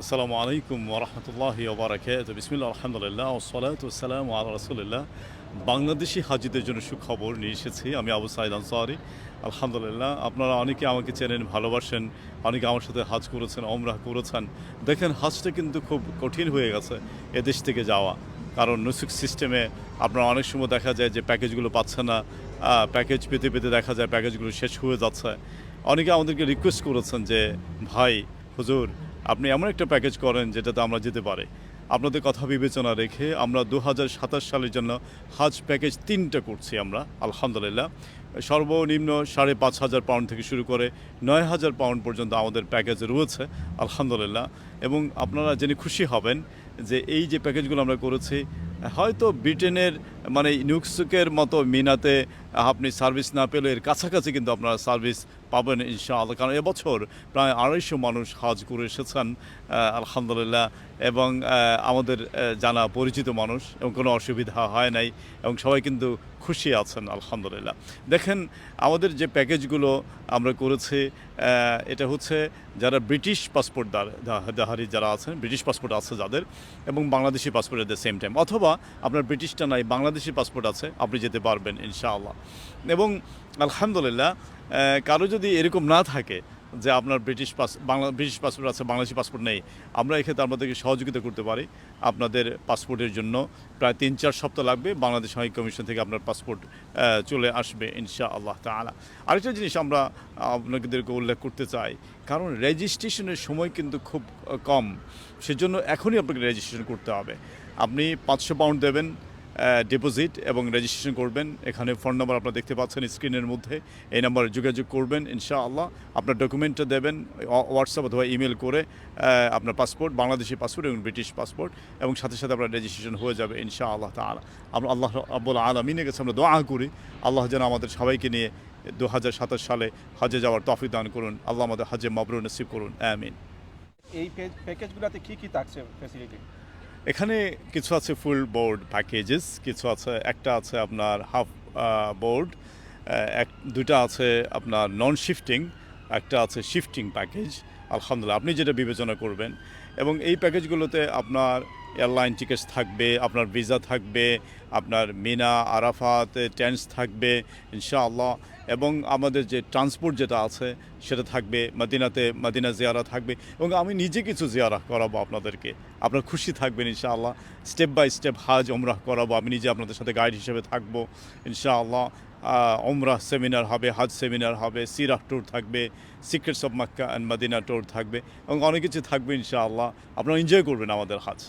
আসসালামু আলাইকুম ওরহমতুল্লাহি ওবরাকাত বিসমিল্লাহ আলহামদুলিল্লাহ ওসসালাতু ওয়াসসালামু আলা রাসূলিল্লাহ। বাংলাদেশি হাজিদের জন্য সুখবর নিয়ে এসেছি। আমি আবু সাঈদ আনসারী। আলহামদুলিল্লাহ, আপনারা অনেকে আমাকে চেনেন, ভালোবাসেন, অনেকে আমার সাথে হাজ করেছেন, ওমরাহ করেছেন। দেখেন, হাজটা কিন্তু খুব কঠিন হয়ে গেছে এদেশ থেকে যাওয়া। কারণ নুসুক সিস্টেমে আপনারা অনেক সময় দেখা যায় যে প্যাকেজগুলো পাচ্ছে না। প্যাকেজ পেতে পেতে দেখা যায় প্যাকেজগুলো শেষ হয়ে যাচ্ছে। অনেকে আমাদেরকে রিকোয়েস্ট করেছেন যে, ভাই, হুজুর, আপনি এমন একটা প্যাকেজ করেন যেটাতে আমরা যেতে পারি। আপনাদের কথা বিবেচনা রেখে আমরা ২০২৭ সালের জন্য হাজ প্যাকেজ ৩টা করছি আমরা, আলহামদুলিল্লাহ। সর্বনিম্ন ৫,৫০০ পাউন্ড থেকে শুরু করে ৯,০০০ পাউন্ড পর্যন্ত আমাদের প্যাকেজ রয়েছে, আলহামদুলিল্লাহ। এবং আপনারা জেনে খুশি হবেন যে এই যে প্যাকেজগুলো আমরা করেছি, হয়তো ব্রিটেনের মানে নিউক্সকের মতো মিনাতে আপনি সার্ভিস না পেলেও এর কাছাকাছি কিন্তু আপনারা সার্ভিস পাবেন ইনশাআল্লাহ। কারণ এবছর প্রায় ২৫০ মানুষ হজ করে এসেছেন, আলহামদুলিল্লাহ। এবং আমাদের জানা পরিচিত মানুষ, এবং কোনো অসুবিধা হয় নাই, এবং সবাই কিন্তু খুশি আছেন, আলহামদুলিল্লাহ। দেখেন, আমাদের যে প্যাকেজগুলো আমরা করেছি, এটা হচ্ছে যারা ব্রিটিশ পাসপোর্ট ধারী যারা আছেন, ব্রিটিশ পাসপোর্ট আছে যাদের, এবং Bangladeshi passport at the same time, অথবা আপনার ব্রিটিশটা নাই, বাংলাদেশি পাসপোর্ট আছে, আপনি যেতে পারবেন ইনশাআল্লাহ। এবং আলহামদুলিল্লাহ, কারো যদি এরকম না থাকে যে আপনার ব্রিটিশ পাসপোর্ট আছে, বাংলাদেশি পাসপোর্ট নেই, আমরা এক্ষেত্রে আপনাদেরকে সহযোগিতা করতে পারি। আপনাদের পাসপোর্টের জন্য প্রায় ৩-৪ সপ্তাহ লাগবে, বাংলাদেশ হাই কমিশন থেকে আপনার পাসপোর্ট চলে আসবে ইনশাআল্লাহ তাআলা। আরেকটা জিনিস আমরা আপনাদেরকে উল্লেখ করতে চাই, কারণ রেজিস্ট্রেশনের সময় কিন্তু খুব কম, সেজন্য এখনই আপনাকে রেজিস্ট্রেশন করতে হবে। আপনি ৫০০ পাউন্ড দেবেন ডিপোজিট, এবং রেজিস্ট্রেশন করবেন। এখানে ফোন নাম্বার আপনারা দেখতে পাচ্ছেন স্ক্রিনের মধ্যে, এই নাম্বারে যোগাযোগ করবেন ইনশাআল্লাহ। আপনার ডকুমেন্টটা দেবেন হোয়াটসঅ্যাপ অথবা ইমেল করে, আপনার পাসপোর্ট, বাংলাদেশি পাসপোর্ট এবং ব্রিটিশ পাসপোর্ট, এবং সাথে সাথে আপনার রেজিস্ট্রেশন হয়ে যাবে ইনশাআল্লাহ তাআলা। আমরা আল্লাহ রাব্বুল আলামিনের কাছে আমরা দোয়া করি, আল্লাহ যেন আমাদের সবাইকে নিয়ে ২০২৭ সালে হজে যাওয়ার তৌফিক দান করুন। আল্লাহ আমাদের হজে মাবরুর নসিব করুন, আমিন। এই প্যাকেজগুলোতে কি থাকছে ফ্যাসিলিটি? এখানে কিছু আছে ফুল বোর্ড প্যাকেজেস, কিছু আছে, একটা আছে আপনার হাফ বোর্ড, দুইটা আছে আপনার নন শিফটিং, একটা আছে শিফটিং প্যাকেজ। আলহামদুলিল্লাহ, আপনি যেটা বিবেচনা করবেন। এবং এই প্যাকেজগুলোতে আপনার এয়ারলাইন টিকিটস থাকবে, আপনার ভিসা থাকবে, আপনার মিনা আরাফাতে টেন্স থাকবে ইনশাআল্লাহ, এবং আমাদের যে ট্রান্সপোর্ট যেটা আছে সেটা থাকবে, মদিনা জিয়ারা থাকবে, এবং আমি নিজে কিছু জিয়ারা করাবো আপনাদেরকে। আপনারা খুশি থাকবেন ইনশাআল্লাহ। স্টেপ বাই স্টেপ হাজ ওমরাহ করাবো, আমি নিজে আপনাদের সাথে গাইড হিসেবে থাকবো ইনশাআল্লাহ। ওমরাহ সেমিনার হবে, হাজ সেমিনার হবে, সিরাহ ট্যুর থাকবে, secrets of Mecca and Medina tour থাকবে, এবং অনেক কিছু থাকবে ইনশাআল্লাহ। আপনারা এনজয় করবেন আমাদের হাজ।